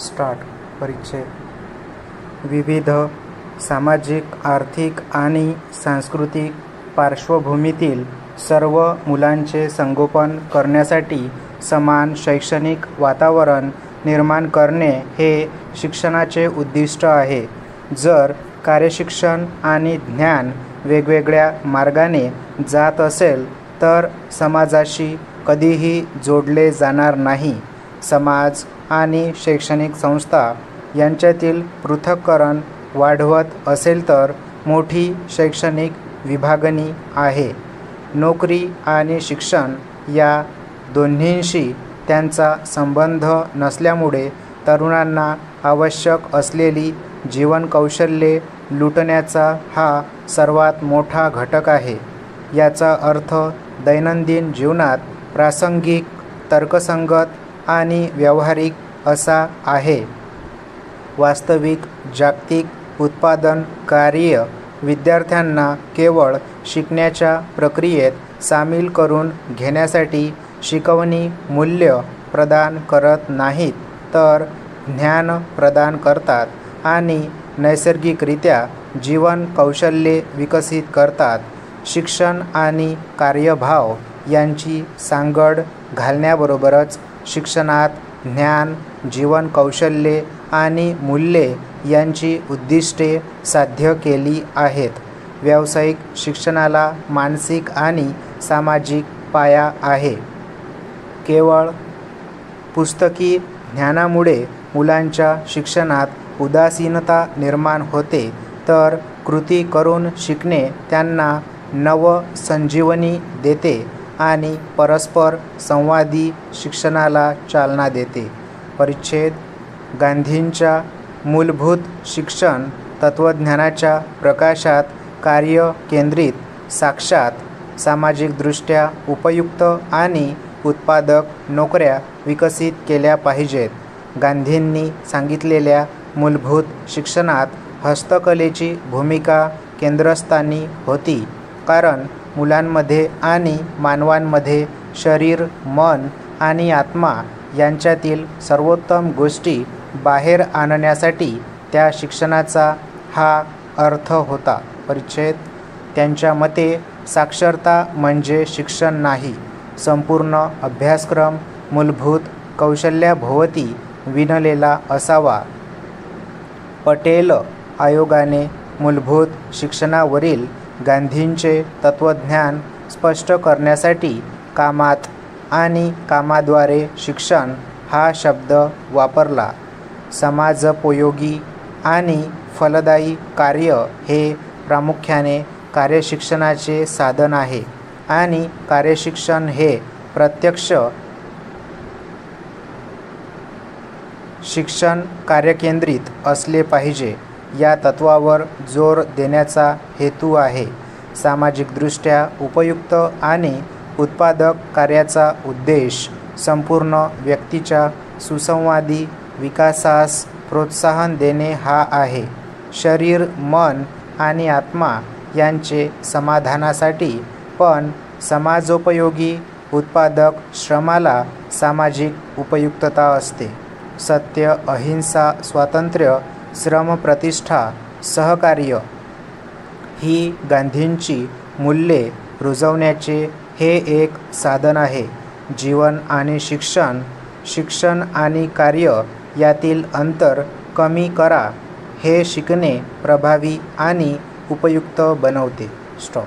Start. परिच्छेद. विविध सामाजिक, आर्थिक आणि सांस्कृतिक पार्श्वभूमीतील सर्व मुलांचे संगोपन करण्यासाठी समान शैक्षणिक वातावरण निर्माण करणे हे शिक्षणाचे उद्दिष्ट आहे. जर कार्यशिक्षण आणि ज्ञान वेगवेगळ्या मार्गाने जात असेल तर समाजाशी कधीही जोडले जाणार नाही. समाज आणि शैक्षणिक संस्था यांच्यातील पृथक्करण वाढवत असेल तर मोठी शैक्षणिक विभागणी आहे. नोकरी आणि शिक्षण या दोन्हींशी त्यांचा संबंध नसल्यामुळे तरुणांना आवश्यक असलेली जीवनकौशल्ये लुटण्याचा हा सर्वात मोठा घटक आहे. याचा अर्थ दैनंदिन जीवनात प्रासंगिक, तर्कसंगत आणि व्यावहारिक असा आहे. वास्तविक जागतिक उत्पादन कार्य विद्यार्थ्यांना केवळ शिकण्याच्या प्रक्रियेत सामील करून घेण्यासाठी शिकवणी मूल्य प्रदान करत नाहीत, तर ज्ञान प्रदान करतात आणि नैसर्गिकरित्या जीवन कौशल्ये विकसित करतात. शिक्षण आणि कार्यभाव यांची सांगड घालण्याबरोबरच शिक्षणात ज्ञान, जीवन कौशल्ये आणि मूल्ये यांची उद्दिष्टे साध्य केली आहेत. व्यावसायिक शिक्षणाला मानसिक आणि सामाजिक पाया आहे. केवळ पुस्तकी ज्ञानामुळे मुलांच्या शिक्षणात उदासीनता निर्माण होते, तर कृती करून शिकणे त्यांना नवसंजीवनी देते आणि परस्पर संवादी शिक्षणाला चालना देते. परिच्छेद. गांधींच्या मूलभूत शिक्षण तत्त्वज्ञानाच्या प्रकाशात कार्य केंद्रित, साक्षात, सामाजिकदृष्ट्या उपयुक्त आणि उत्पादक नोकऱ्या विकसित केल्या पाहिजेत. गांधींनी सांगितलेल्या मूलभूत शिक्षणात हस्तकलेची भूमिका केंद्रस्थानी होती, कारण मुलांमध्ये आणि मानवांमध्ये शरीर, मन आणि आत्मा यांच्यातील सर्वोत्तम गोष्टी बाहेर आणण्यासाठी त्या शिक्षणाचा हा अर्थ होता. परिच्छेद. त्यांच्या मते साक्षरता म्हणजे शिक्षण नाही, संपूर्ण अभ्यासक्रम मूलभूत कौशल्याभोवती विणलेला असावा. पटेल आयोगाने मूलभूत शिक्षणावरील गांधींचे तत्त्वज्ञान स्पष्ट करण्यासाठी कामात आणि कामाद्वारे शिक्षण हा शब्द वापरला. समाजोपयोगी आणि फलदायी कार्य हे प्रामुख्याने कार्यशिक्षणाचे साधन आहे आणि कार्यशिक्षण हे प्रत्यक्ष शिक्षण कार्यकेंद्रित असले पाहिजे, या तत्त्वावर जोर देण्याचा हेतू आहे. सामाजिकदृष्ट्या उपयुक्त आणि उत्पादक कार्याचा उद्देश संपूर्ण व्यक्तीच्या सुसंवादी विकासास प्रोत्साहन देणे हा आहे. शरीर, मन आणि आत्मा यांचे समाधानासाठी, पण समाजोपयोगी उत्पादक श्रमाला सामाजिक उपयुक्तता असते. सत्य, अहिंसा, स्वातंत्र्य, श्रमप्रतिष्ठा, सहकार्य ही गांधींची मूल्ये रुजवण्याचे हे एक साधन आहे. जीवन आणि शिक्षण, शिक्षण आणि कार्य यातील अंतर कमी करा. हे शिकणे प्रभावी आणि उपयुक्त बनवते. स्टॉप.